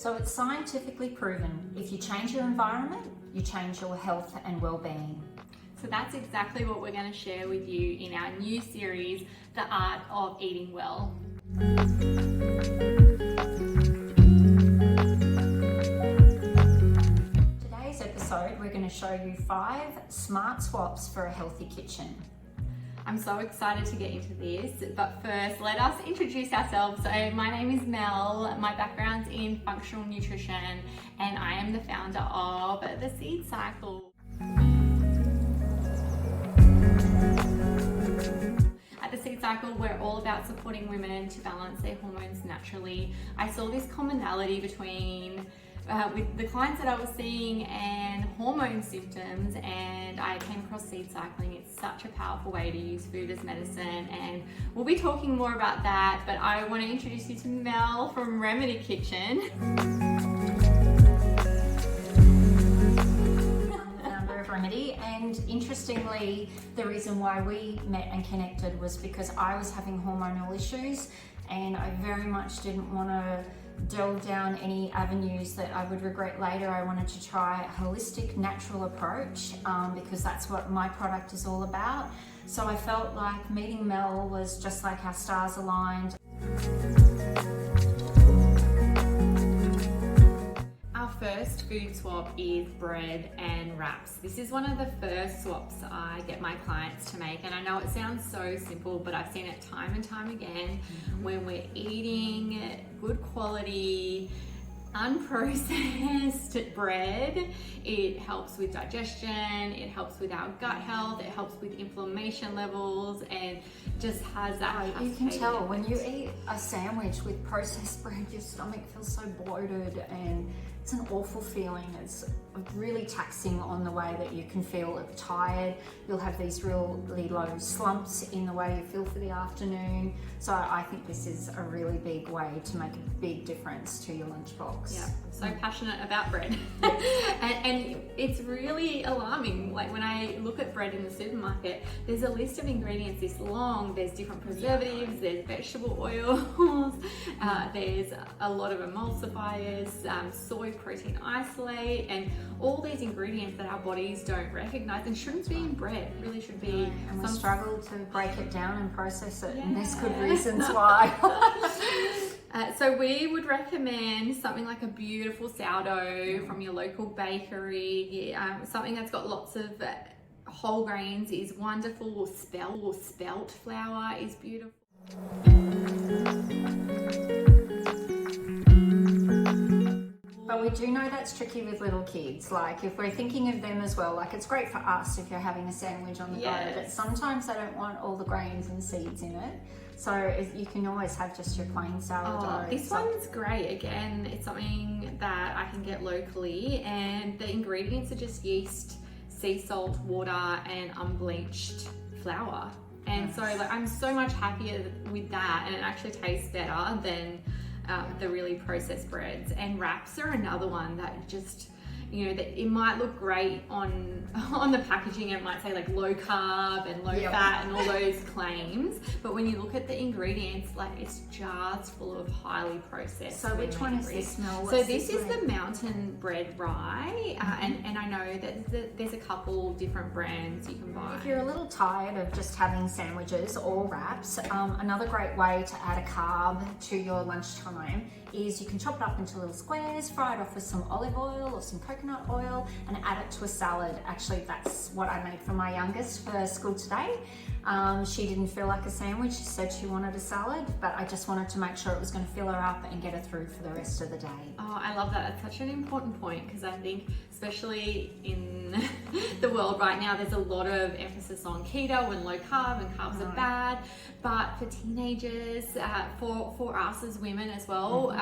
So it's scientifically proven, if you change your environment, you change your health and well-being. So that's exactly what we're going to share with you in our new series, The Art of Eating Well. Today's episode, we're going to show you 5 smart swaps for a healthy kitchen. I'm so excited to get into this, but first let us introduce ourselves. So my name is Mel, my background's in functional nutrition, and I am the founder of the Seed Cycle. At the Seed Cycle, we're all about supporting women to balance their hormones naturally. I saw this commonality between with the clients that I was seeing and hormone symptoms, and I came across seed cycling. It's such a powerful way to use food as medicine, and we'll be talking more about that, but I want to introduce you to Mel from Remedy Kitchen. Founder of Remedy, and interestingly, the reason why we met and connected was because I was having hormonal issues, and I very much didn't want to delve down any avenues that I would regret later. I wanted to try a holistic, natural approach because that's what my product is all about. So I felt like meeting Mel was just like our stars aligned. Our first food swap is bread and wraps. This is one of the first swaps I get my clients to make, and I know it sounds so simple, but I've seen it time and time again. When we're eating good quality, unprocessed bread, it helps with digestion, it helps with our gut health, it helps with inflammation levels, and just has that. You can tell when you eat a sandwich with processed bread, your stomach feels so bloated, and it's an awful feeling. It's really taxing on the way that you can feel tired. You'll have these really low slumps in the way you feel for the afternoon. So I think this is a really big way to make a big difference to your lunchbox. Yeah, so passionate about bread. and it's really alarming. Like when I look at bread in the supermarket, there's a list of ingredients this long. There's different preservatives, there's vegetable oils, there's a lot of emulsifiers, soy protein isolate, and all these ingredients that our bodies don't recognize and shouldn't be in bread. Really should be. And we struggle to break it down and process it, and there's good reasons why. So we would recommend something like a beautiful sourdough from your local bakery. Something that's got lots of whole grains is wonderful, or spelt flour is beautiful. But we do know that's tricky with little kids. Like if we're thinking of them as well, like it's great for us if you're having a sandwich on the go, but sometimes they don't want all the grains and seeds in it. So you can always have just your plain sourdough. Oh, this one's great. Again, it's something that I can get locally, and the ingredients are just yeast, sea salt, water, and unbleached flour. And so like, I'm so much happier with that, and it actually tastes better than the really processed breads. And wraps are another one that just, you know, that it might look great on the packaging. It might say like low carb and low fat and all those claims, but when you look at the ingredients, like it's jars full of highly processed. So which one is this, Mel? So this is the mountain bread rye, and I know that there's a couple different brands you can buy. If you're a little tired of just having sandwiches or wraps, another great way to add a carb to your lunchtime is you can chop it up into little squares, fry it off with some olive oil or some coconut oil, and add it to a salad. Actually, that's what I made for my youngest for school today. She didn't feel like a sandwich. She said she wanted a salad, but I just wanted to make sure it was going to fill her up and get her through for the rest of the day. Oh, I love that. That's such an important point, because I think especially in the world right now, there's a lot of emphasis on keto and low carb, and carbs are bad. But for teenagers, for us as women as well,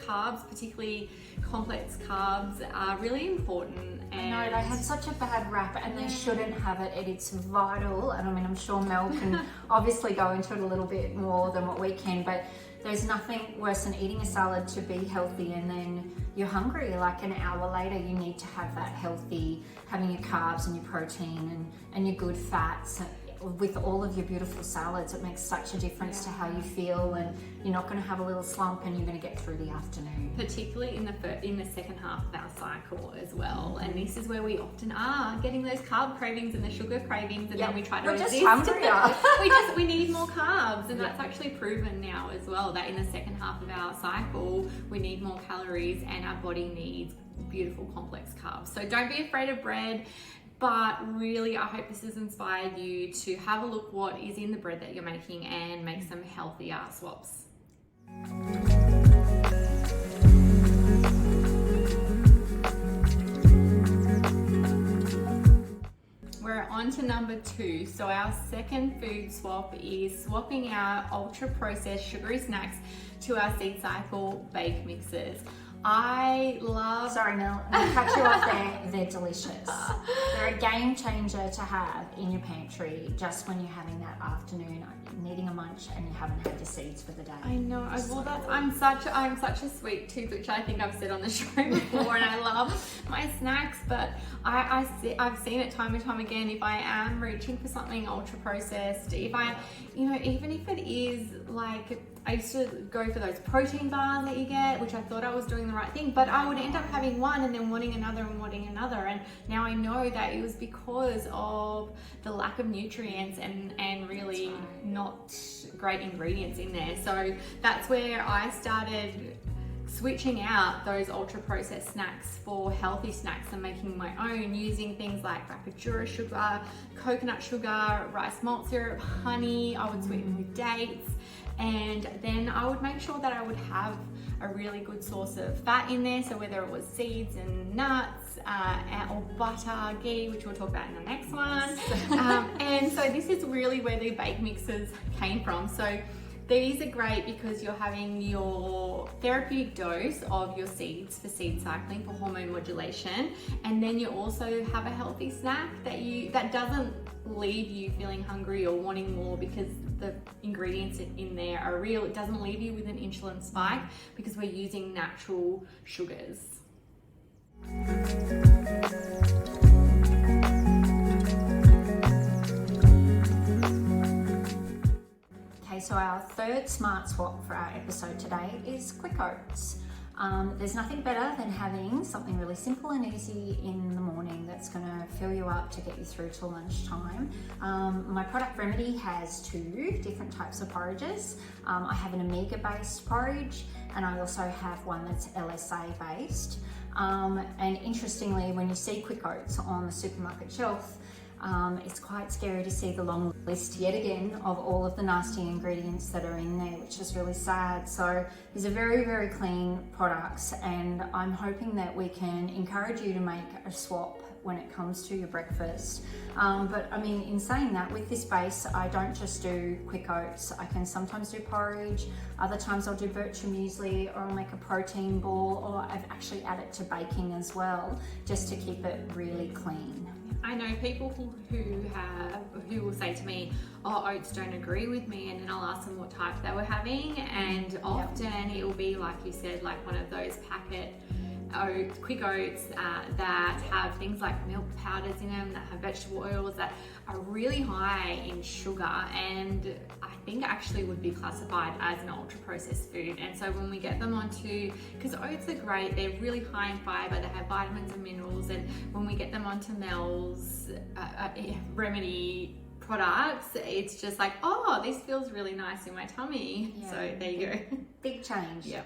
carbs, particularly complex carbs, are really important. And I know they have such a bad rap, and they shouldn't have it. It's vital, and I mean, I'm sure Mel can obviously go into it a little bit more than what we can, but there's nothing worse than eating a salad to be healthy and then you're hungry like an hour later. You need to have that healthy, having your carbs and your protein and your good fats. With all of your beautiful salads, it makes such a difference to how you feel, and you're not going to have a little slump, and you're going to get through the afternoon. particularly in the second half of our cycle as well. And this is where we often are getting those carb cravings and the sugar cravings, and then we try to resist. Just hungrier. we need more carbs, and that's actually proven now as well, that in the second half of our cycle we need more calories and our body needs beautiful complex carbs. So don't be afraid of bread. But really, I hope this has inspired you to have a look what is in the bread that you're making and make some healthier swaps. We're on to number 2. So our second food swap is swapping our ultra processed sugary snacks to our Seed Cycle bake mixes. I love... Sorry, Mel, I'll cut you off there. They're delicious. They're a game changer to have in your pantry just when you're having that afternoon, needing a munch and you haven't had your seeds for the day. I know. Well, I'm such a sweet tooth, which I think I've said on the show before, and I love my snacks. But I've seen it time and time again. If I am reaching for something ultra processed, if I, even if it is like, I used to go for those protein bars that you get, which I thought I was doing the right thing, but I would end up having one and then wanting another and wanting another. And now I know that it was because of the lack of nutrients and really not great ingredients in there. So that's where I started switching out those ultra processed snacks for healthy snacks and making my own, using things like Rapidura sugar, coconut sugar, rice malt syrup, honey. I would sweeten with dates. And then I would make sure that I would have a really good source of fat in there. So whether it was seeds and nuts or butter, ghee, which we'll talk about in the next one. And so this is really where the bake mixes came from. So these are great because you're having your therapeutic dose of your seeds for seed cycling for hormone modulation, and then you also have a healthy snack that doesn't leave you feeling hungry or wanting more because the ingredients in there are real. It doesn't leave you with an insulin spike because we're using natural sugars. So our third smart swap for our episode today is quick oats. There's nothing better than having something really simple and easy in the morning that's going to fill you up to get you through till lunchtime. My product Remedy has 2 different types of porridges. I have an omega based porridge, and I also have one that's LSA based. And interestingly, when you see quick oats on the supermarket shelf, it's quite scary to see the long list yet again of all of the nasty ingredients that are in there, which is really sad. So these are very, very clean products, and I'm hoping that we can encourage you to make a swap when it comes to your breakfast. But I mean, in saying that, with this base, I don't just do quick oats. I can sometimes do porridge, other times I'll do bircher muesli, or I'll make a protein ball, or I've actually added to baking as well, just to keep it really clean. I know people who will say to me, "Oh, oats don't agree with me," and then I'll ask them what type they were having, and often it will be like you said, like one of those packet oats, quick oats that have things like milk powders in them, that have vegetable oils that are really high in sugar, and I think actually would be classified as an ultra processed food. And so when we get them onto, because oats are great, they're really high in fiber, they have vitamins and minerals, and when we get them onto Mel's Remedy products, it's just like, oh, this feels really nice in my tummy. Yeah. So there you go. Big change. Yeah.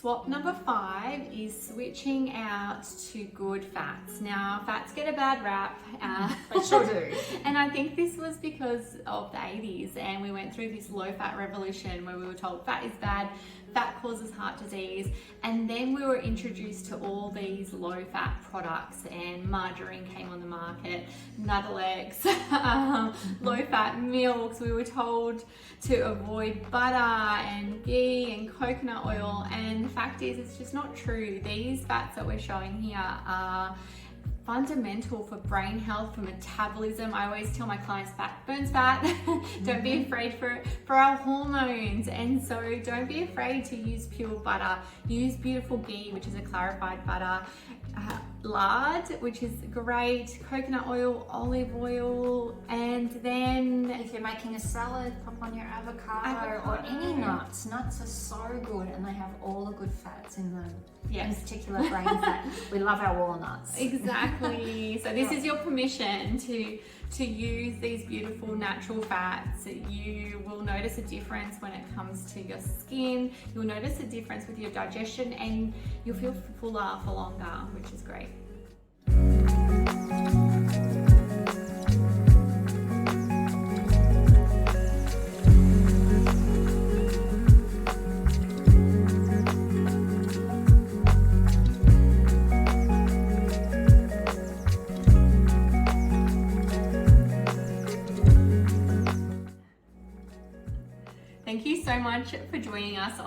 swap number 5 is switching out to good fats. Now, fats get a bad rap. They sure do. And I think this was because of the 80s, and we went through this low-fat revolution where we were told fat is bad, fat causes heart disease, and then we were introduced to all these low-fat products, and margarine came on the market, Nuddle eggs, low-fat milks. We were told to avoid butter and ghee and coconut oil, and the fact is it's just not true. These fats that we're showing here are fundamental for brain health, for metabolism. I always tell my clients fat burns fat. Don't be afraid for our hormones, and so don't be afraid to use pure butter. Use beautiful ghee, which is a clarified butter, lard, which is great, coconut oil, olive oil, and then if you're making a salad, pop on your avocado or any nuts. Nuts are so good, and they have all the good fats in them. Yes. In particular, brain fat. We love our walnuts. Exactly. So this is your permission to use these beautiful natural fats. You will notice a difference when it comes to your skin. You'll notice a difference with your digestion, and you'll feel fuller for longer, which is great. Thank you so much for joining us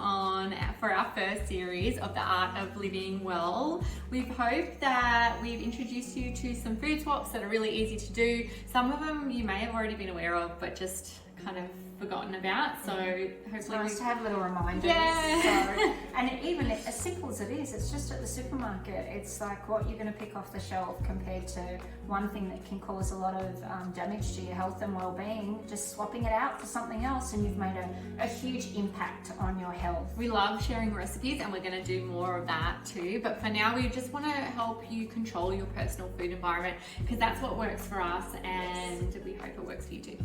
for our first series of the Art of Living Well. We hope that we've introduced you to some food swaps that are really easy to do. Some of them you may have already been aware of, but just kind of forgotten about. So hopefully it's nice to have little reminders. Yeah. So, and even if, as simple as it is, it's just at the supermarket. It's like what you're going to pick off the shelf compared to one thing that can cause a lot of damage to your health and well-being. Just swapping it out for something else, and you've made a huge impact on your health. We love sharing recipes, and we're going to do more of that too. But for now, we just want to help you control your personal food environment, because that's what works for us, and we hope it works for you too.